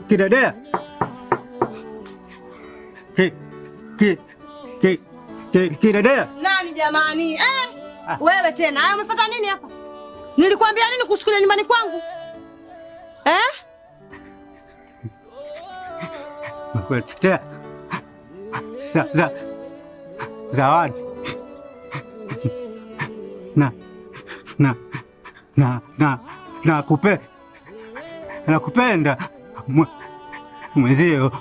Kidedea. Kidedea. Nani jamani? Wewe tena. Haya umefuata nini hapa? Nilikwambia nini kusukuja nyumbani kwangu? Nakuletea zawadi. Nakupenda mwenzio.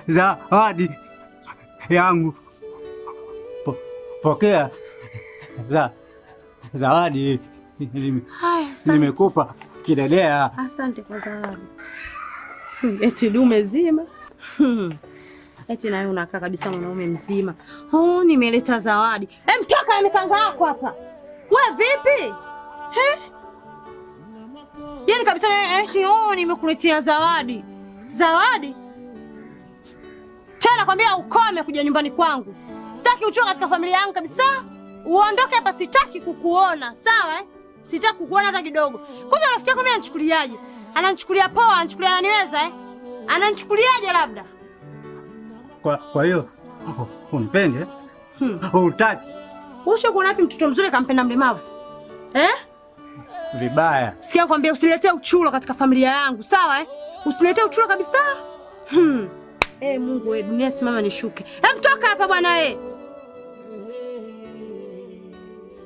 Zawadi yangu. Pokea zawadi nimekupa Kidedea. Asante kwa zawadi. Eti dume zima. Eti nawe unakaa kabisa mwanaume mzima. Nimeleta zawadi. Mtoka na mikanga yako hapa. Wewe vipi? Yaani kabisa eti nimekuletea zawadi. Zawadi? Tena kwambia ukome kuja nyumbani kwangu. Sitaki uchoka katika familia yangu kabisa. Uondoke hapa, sitaki kukuona. Sawa Sitaki kukuona hata kidogo. Kwanza rafiki yako mimi anachukuliaje? Ananichukulia poa, anachukulia ananiweza Ananichukuliaje labda? Kwa hiyo unipende? Unataki? Usho kuona wapi mtoto mzuri kampenda mlemavu? Vibaya. Sikia kwambia usiletee uchulo katika familia yangu, sawa Usiletee uchulo kabisa. Mungu dunia simama nishuke. Mtoka hapa bwana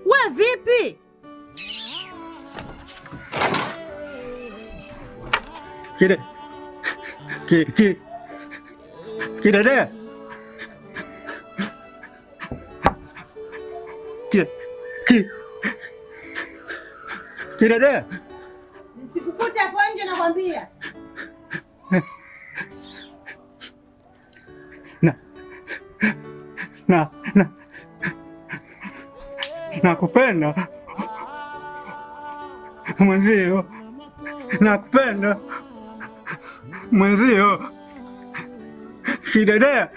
Wewe vipi? Kidedea. Kidedea. Nisikukute hapo nje nakwambia. Nakupenda mwenzio. Nakupenda mwenzio. Kidedea.